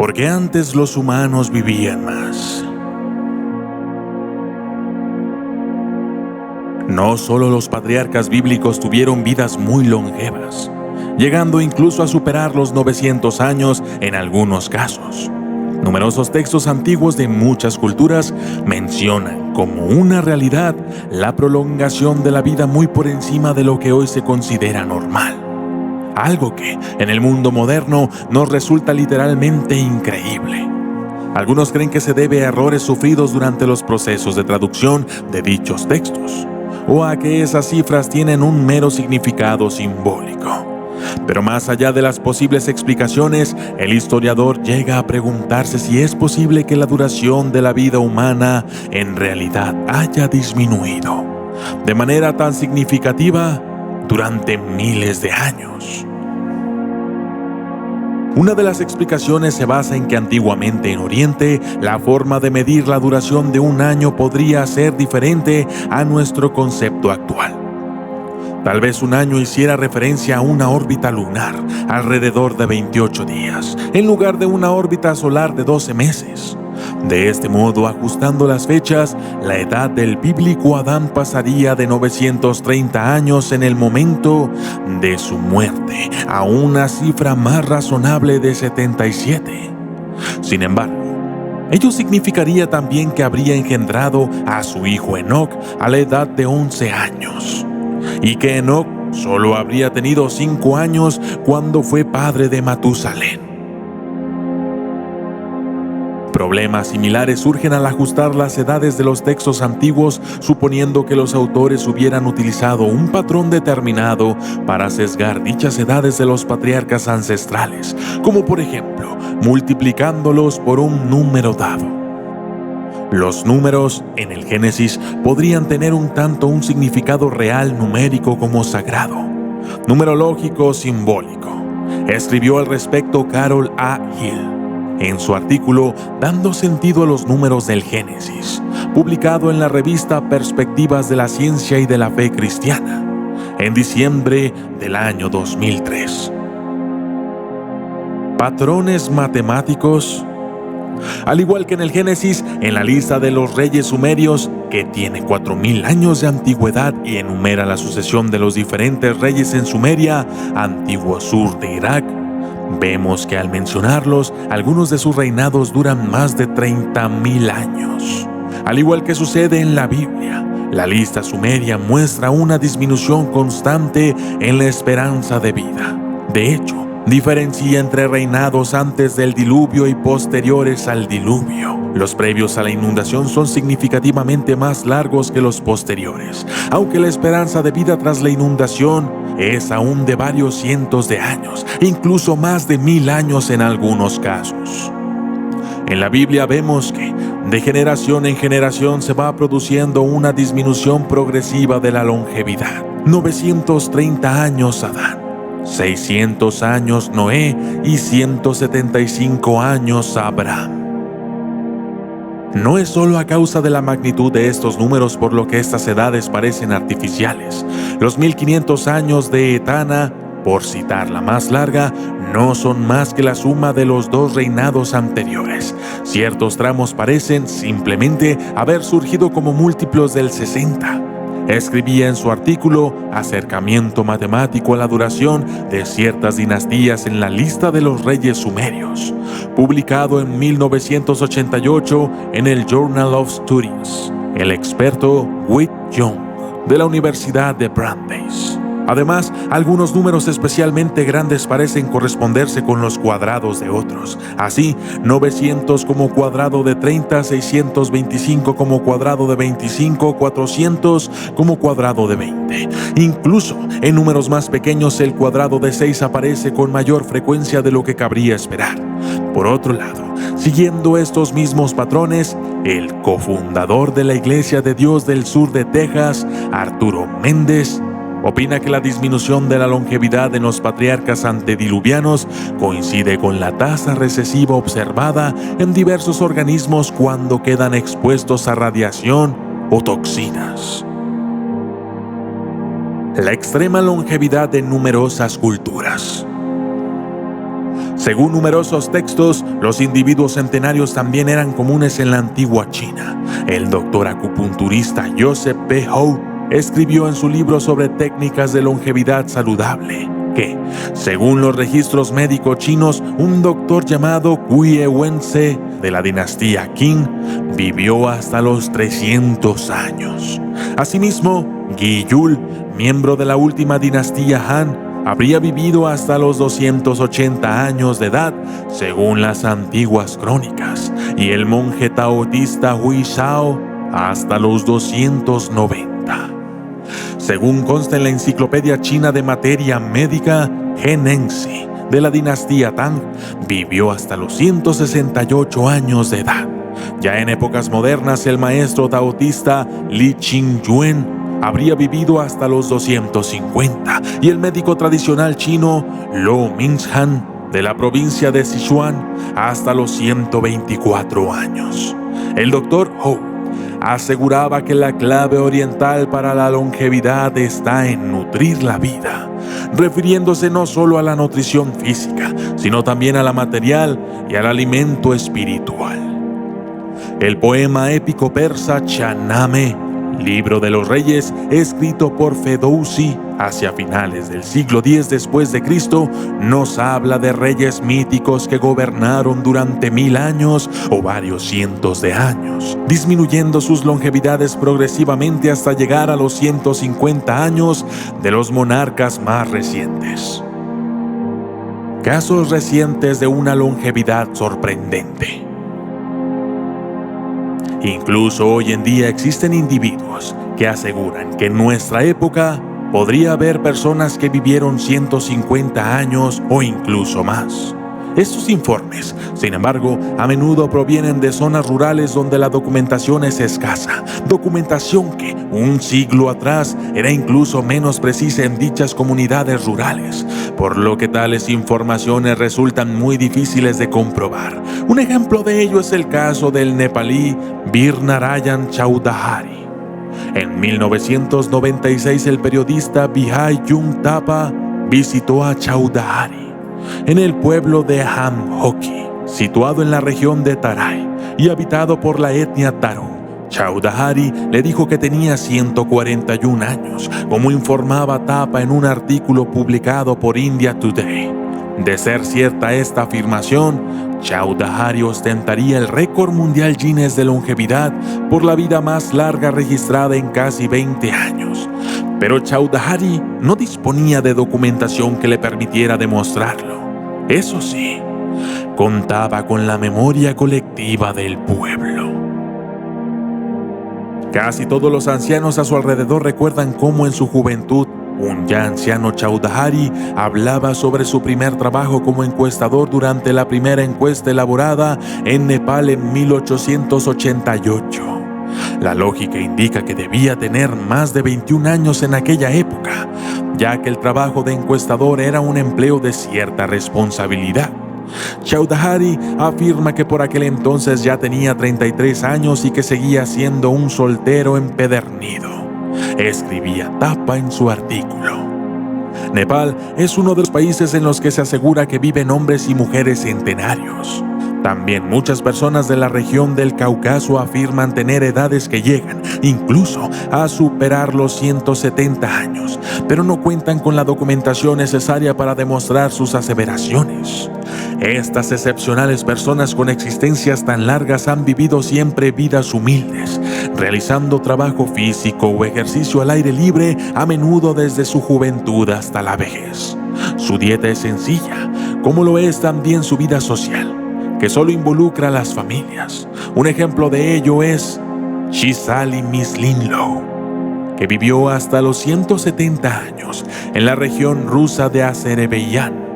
Porque antes los humanos vivían más. No solo los patriarcas bíblicos tuvieron vidas muy longevas, llegando incluso a superar los 900 años en algunos casos. Numerosos textos antiguos de muchas culturas mencionan como una realidad la prolongación de la vida muy por encima de lo que hoy se considera normal. Algo que, en el mundo moderno, nos resulta literalmente increíble. Algunos creen que se debe a errores sufridos durante los procesos de traducción de dichos textos, o a que esas cifras tienen un mero significado simbólico. Pero más allá de las posibles explicaciones, el historiador llega a preguntarse si es posible que la duración de la vida humana en realidad haya disminuido de manera tan significativa durante miles de años. Una de las explicaciones se basa en que antiguamente en Oriente la forma de medir la duración de un año podría ser diferente a nuestro concepto actual. Tal vez un año hiciera referencia a una órbita lunar alrededor de 28 días, en lugar de una órbita solar de 12 meses. De este modo, ajustando las fechas, la edad del bíblico Adán pasaría de 930 años en el momento de su muerte a una cifra más razonable de 77. Sin embargo, ello significaría también que habría engendrado a su hijo Enoc a la edad de 11 años, y que Enoc solo habría tenido 5 años cuando fue padre de Matusalén. Problemas similares surgen al ajustar las edades de los textos antiguos, suponiendo que los autores hubieran utilizado un patrón determinado para sesgar dichas edades de los patriarcas ancestrales, como por ejemplo, multiplicándolos por un número dado. Los números en el Génesis podrían tener un significado real numérico como sagrado, numerológico simbólico. Escribió al respecto Carol A. Hill en su artículo Dando sentido a los números del Génesis, publicado en la revista Perspectivas de la Ciencia y de la Fe Cristiana, en diciembre del año 2003. Patrones matemáticos. Al igual que en el Génesis, en la lista de los reyes sumerios, que tiene 4000 años de antigüedad y enumera la sucesión de los diferentes reyes en Sumeria, antiguo sur de Irak, vemos que al mencionarlos, algunos de sus reinados duran más de 30.000 años. Al igual que sucede en la Biblia, la lista sumeria muestra una disminución constante en la esperanza de vida. De hecho, diferencia entre reinados antes del diluvio y posteriores al diluvio. Los previos a la inundación son significativamente más largos que los posteriores, aunque la esperanza de vida tras la inundación es aún de varios cientos de años, incluso más de 1000 años en algunos casos. En la Biblia vemos que de generación en generación se va produciendo una disminución progresiva de la longevidad. 930 años Adán, 600 años Noé y 175 años Abraham. No es solo a causa de la magnitud de estos números por lo que estas edades parecen artificiales. Los 1500 años de Etana, por citar la más larga, no son más que la suma de los 2 reinados anteriores. Ciertos tramos parecen simplemente haber surgido como múltiplos del 60. Escribía en su artículo Acercamiento matemático a la duración de ciertas dinastías en la lista de los reyes sumerios, publicado en 1988 en el Journal of Studies, el experto Whit Young de la Universidad de Brandeis. Además, algunos números especialmente grandes parecen corresponderse con los cuadrados de otros. Así, 900 como cuadrado de 30, 625 como cuadrado de 25, 400 como cuadrado de 20. Incluso en números más pequeños, el cuadrado de 6 aparece con mayor frecuencia de lo que cabría esperar. Por otro lado, siguiendo estos mismos patrones, el cofundador de la Iglesia de Dios del Sur de Texas, Arturo Méndez, opina que la disminución de la longevidad en los patriarcas antediluvianos coincide con la tasa recesiva observada en diversos organismos cuando quedan expuestos a radiación o toxinas. La extrema longevidad de numerosas culturas. Según numerosos textos, los individuos centenarios también eran comunes en la antigua China. El doctor acupunturista Joseph P. Howe escribió en su libro sobre técnicas de longevidad saludable que, según los registros médicos chinos, un doctor llamado Kuei Wen-tse de la dinastía Qing vivió hasta los 300 años. Asimismo, Yi Yul, miembro de la última dinastía Han, habría vivido hasta los 280 años de edad, según las antiguas crónicas, y el monje taoísta Hui Shao hasta los 290. Según consta en la Enciclopedia China de Materia Médica, He Nengxi, de la dinastía Tang, vivió hasta los 168 años de edad. Ya en épocas modernas, el maestro taoísta Li Qingyuan habría vivido hasta los 250 y el médico tradicional chino Lo Mingshan de la provincia de Sichuan hasta los 124 años. El doctor Howe aseguraba que la clave oriental para la longevidad está en nutrir la vida, refiriéndose no solo a la nutrición física, sino también a la material y al alimento espiritual. El poema épico persa Shahnameh, Libro de los Reyes, escrito por Ferdowsi hacia finales del siglo X después de Cristo, nos habla de reyes míticos que gobernaron durante 1000 años o varios cientos de años, disminuyendo sus longevidades progresivamente hasta llegar a los 150 años de los monarcas más recientes. Casos recientes de una longevidad sorprendente. Incluso hoy en día existen individuos que aseguran que en nuestra época podría haber personas que vivieron 150 años o incluso más. Estos informes, sin embargo, a menudo provienen de zonas rurales donde la documentación es escasa, documentación que un siglo atrás era incluso menos precisa en dichas comunidades rurales, por lo que tales informaciones resultan muy difíciles de comprobar. Un ejemplo de ello es el caso del nepalí Bir Narayan Chaudhary. En 1996, el periodista Vijay Jung Thapa visitó a Chaudhary en el pueblo de Hamhoki, situado en la región de Tarai y habitado por la etnia Tharo. Chaudhary le dijo que tenía 141 años, como informaba Thapa en un artículo publicado por India Today. De ser cierta esta afirmación, Chaudhary ostentaría el récord mundial Guinness de longevidad por la vida más larga registrada en casi 20 años. Pero Chaudhary no disponía de documentación que le permitiera demostrarlo. Eso sí, contaba con la memoria colectiva del pueblo. Casi todos los ancianos a su alrededor recuerdan cómo en su juventud un ya anciano Chaudhary hablaba sobre su primer trabajo como encuestador durante la primera encuesta elaborada en Nepal en 1888. La lógica indica que debía tener más de 21 años en aquella época, ya que el trabajo de encuestador era un empleo de cierta responsabilidad. Chaudhary afirma que por aquel entonces ya tenía 33 años y que seguía siendo un soltero empedernido. Escribía Thapa en su artículo. Nepal es uno de los países en los que se asegura que viven hombres y mujeres centenarios. También muchas personas de la región del Cáucaso afirman tener edades que llegan incluso a superar los 170 años, pero no cuentan con la documentación necesaria para demostrar sus aseveraciones. Estas excepcionales personas con existencias tan largas han vivido siempre vidas humildes, realizando trabajo físico o ejercicio al aire libre, a menudo desde su juventud hasta la vejez. Su dieta es sencilla, como lo es también su vida social, que solo involucra a las familias. Un ejemplo de ello es Shisali Mislinlo, que vivió hasta los 170 años en la región rusa de Azerbaiyán.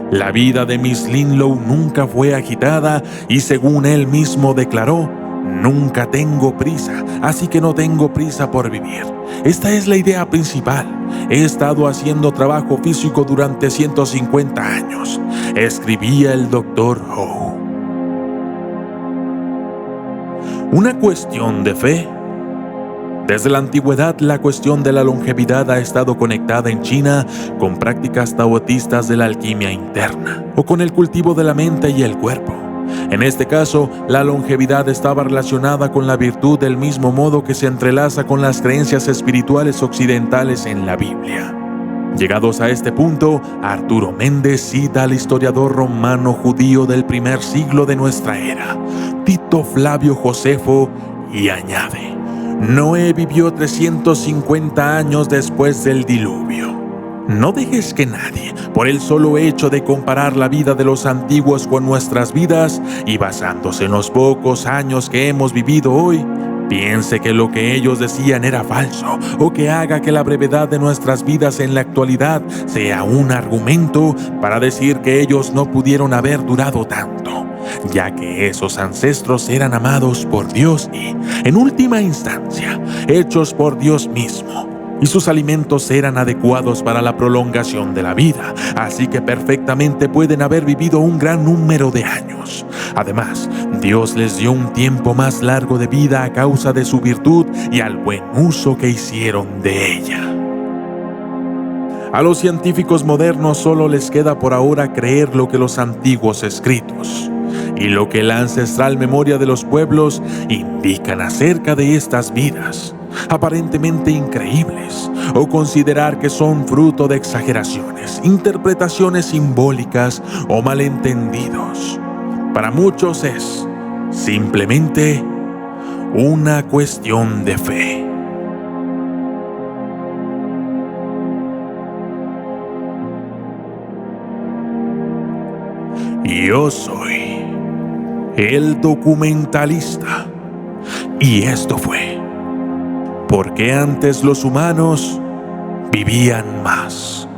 La vida de Mislinlo nunca fue agitada y, según él mismo declaró, nunca tengo prisa, así que no tengo prisa por vivir. Esta es la idea principal. He estado haciendo trabajo físico durante 150 años, escribía el Dr. Howe. Una cuestión de fe. Desde la antigüedad, la cuestión de la longevidad ha estado conectada en China con prácticas taoístas de la alquimia interna, o con el cultivo de la mente y el cuerpo. En este caso, la longevidad estaba relacionada con la virtud del mismo modo que se entrelaza con las creencias espirituales occidentales en la Biblia. Llegados a este punto, Arturo Méndez cita al historiador romano judío del primer siglo de nuestra era, Tito Flavio Josefo, y añade: Noé vivió 350 años después del diluvio. No dejes que nadie, por el solo hecho de comparar la vida de los antiguos con nuestras vidas y basándose en los pocos años que hemos vivido hoy, piense que lo que ellos decían era falso, o que haga que la brevedad de nuestras vidas en la actualidad sea un argumento para decir que ellos no pudieron haber durado tanto, ya que esos ancestros eran amados por Dios y, en última instancia, hechos por Dios mismo, y sus alimentos eran adecuados para la prolongación de la vida, así que perfectamente pueden haber vivido un gran número de años. Además, Dios les dio un tiempo más largo de vida a causa de su virtud y al buen uso que hicieron de ella. A los científicos modernos solo les queda por ahora creer lo que los antiguos escritos y lo que la ancestral memoria de los pueblos indican acerca de estas vidas, aparentemente increíbles, o considerar que son fruto de exageraciones, interpretaciones simbólicas o malentendidos. Para muchos es simplemente una cuestión de fe. Yo soy el documentalista, y esto fue ¿Por qué antes los humanos vivían más?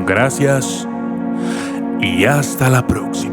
Gracias y hasta la próxima.